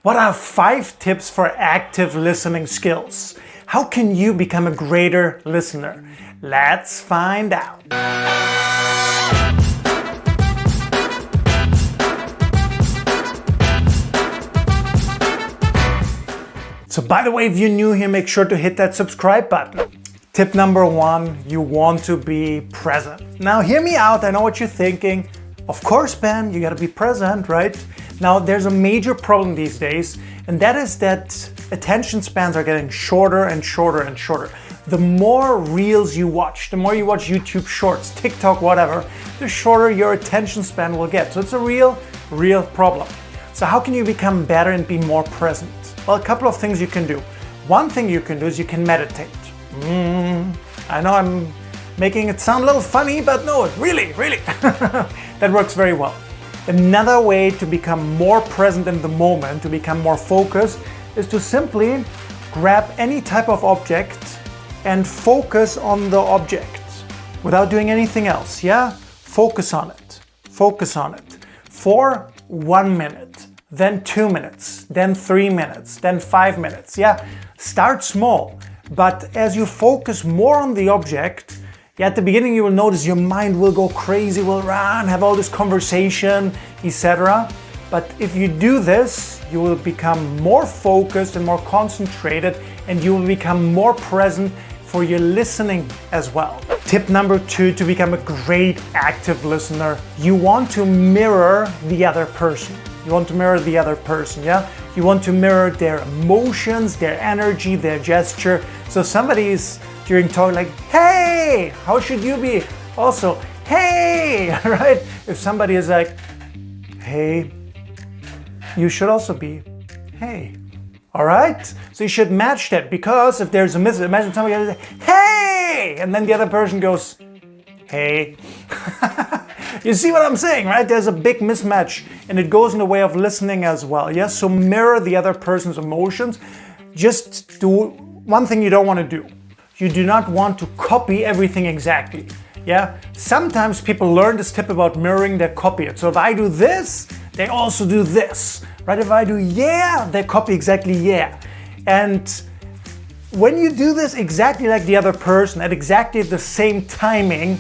What are 5 tips for active listening skills? How can you become a greater listener? Let's find out. So by the way, if you're new here, make sure to hit that subscribe button. Tip number 1, you want to be present. Now hear me out, I know what you're thinking. Of course, Ben, you gotta be present, right? Now there's a major problem these days, and that is that attention spans are getting shorter and shorter and shorter. The more reels you watch, the more you watch YouTube Shorts, TikTok, whatever, the shorter your attention span will get. So it's a real problem. So how can you become better and be more present? Well, a couple of things you can do. One thing you can do is you can meditate. I know I'm making it sound a little funny, but no, really, that works very well. Another way to become more present in the moment, to become more focused, is to simply grab any type of object and focus on the object without doing anything else, yeah? Focus on it for 1 minute, then 2 minutes, then 3 minutes, then 5 minutes, yeah? Start small, but as you focus more on the object, at the beginning you will notice your mind will go crazy, will run, have all this conversation, etc. But if you do this, you will become more focused and more concentrated, and you will become more present for your listening as well. Tip number 2 to become a great active listener, you want to mirror the other person. You want to mirror the other person, yeah? You want to mirror their emotions, their energy, their gesture. So somebody is during talk like, hey, how should you be? Also, hey, right? If somebody is like, hey, you should also be, hey. All right? So you should match that, because if there's a imagine somebody goes, hey, and then the other person goes, hey. You see what I'm saying, right? There's a big mismatch, and it goes in the way of listening as well. Yes, so mirror the other person's emotions. Just do one thing you don't want to do. You do not want to copy everything exactly. Yeah, sometimes people learn this tip about mirroring, they copy it. So if I do this, they also do this, right? If I do yeah, they copy exactly yeah. And when you do this exactly like the other person at exactly the same timing,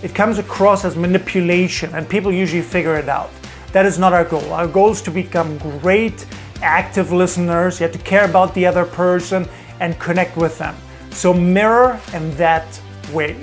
it comes across as manipulation, and people usually figure it out. That is not our goal. Our goal is to become great active listeners. You have to care about the other person and connect with them. So mirror in that way.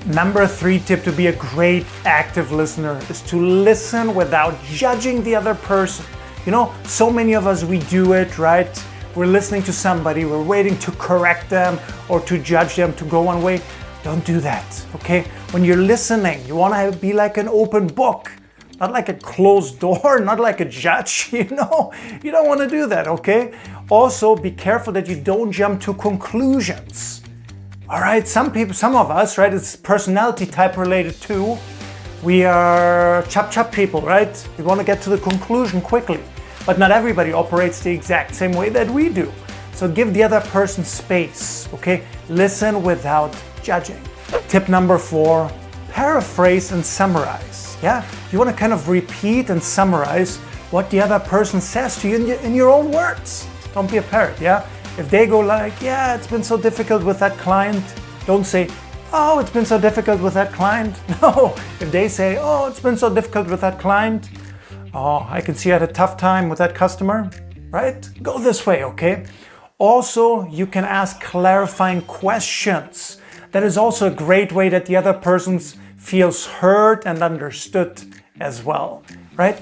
Number 3 tip to be a great active listener is to listen without judging the other person. You know, so many of us, we do it, right? We're listening to somebody, we're waiting to correct them or to judge them, to go one way. Don't do that, okay? When you're listening, you want to be like an open book, not like a closed door, not like a judge, you know? You don't want to do that, okay? Also, be careful that you don't jump to conclusions. All right, some of us, right, it's personality type related too. We are chop people, right? We want to get to the conclusion quickly, but not everybody operates the exact same way that we do. So give the other person space, okay? Listen without judging. Tip number 4, paraphrase and summarize. Yeah, you want to kind of repeat and summarize what the other person says to you in your own words. Don't be a parrot, yeah? If they go like, yeah, it's been so difficult with that client, don't say, oh, it's been so difficult with that client. No, if they say, oh, it's been so difficult with that client, oh, I can see I had a tough time with that customer, right? Go this way, okay? Also, you can ask clarifying questions. That is also a great way that the other person feels heard and understood as well, right?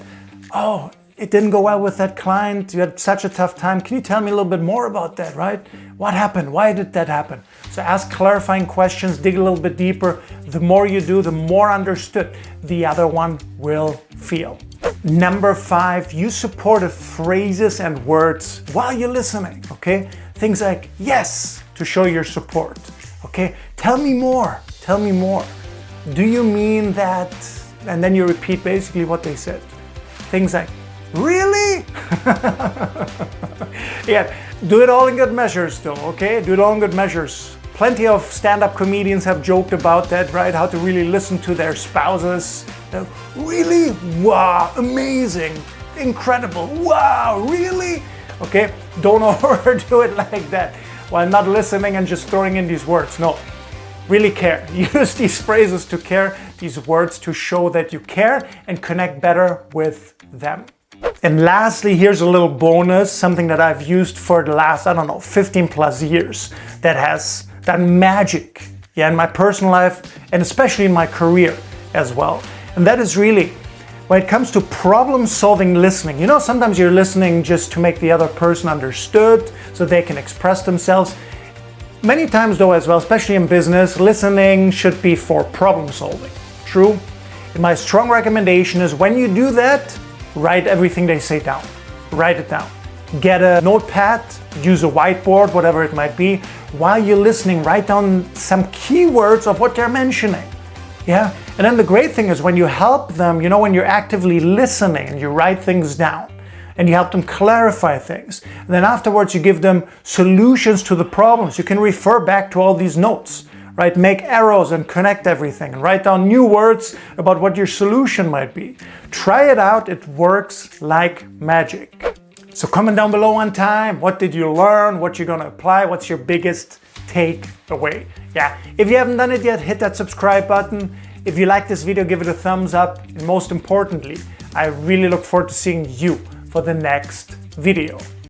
Oh, it didn't go well with that client. You had such a tough time. Can you tell me a little bit more about that, right? What happened? Why did that happen? So ask clarifying questions, dig a little bit deeper. The more you do, the more understood the other one will feel. Number 5, use supportive phrases and words while you're listening, okay? Things like yes to show your support, okay? Tell me more. Do you mean that? And then you repeat basically what they said. Things like, really? Yeah, do it all in good measures though, okay? Do it all in good measures. Plenty of stand-up comedians have joked about that, right? How to really listen to their spouses. Really? Wow, amazing, incredible, wow, really? Okay, don't overdo it like that while not listening and just throwing in these words. No, really care. Use these phrases to care, these words to show that you care and connect better with them. And lastly, here's a little bonus, something that I've used for the last, 15 plus years that has done magic, in my personal life and especially in my career as well. And that is really, when it comes to problem-solving listening, sometimes you're listening just to make the other person understood so they can express themselves. Many times though as well, especially in business, listening should be for problem-solving. True? And my strong recommendation is when you do that, write everything they say down. Write it down. Get a notepad, use a whiteboard, whatever it might be. While you're listening, write down some keywords of what they're mentioning. Yeah? And then the great thing is when you help them, when you're actively listening and you write things down and you help them clarify things. And then afterwards you give them solutions to the problems. You can refer back to all these notes, right? Make arrows and connect everything and write down new words about what your solution might be. Try it out, it works like magic. So comment down below one time, what did you learn, what you're gonna apply, what's your biggest takeaway? Yeah, if you haven't done it yet, hit that subscribe button. If you like this video, give it a thumbs up. And most importantly, I really look forward to seeing you for the next video.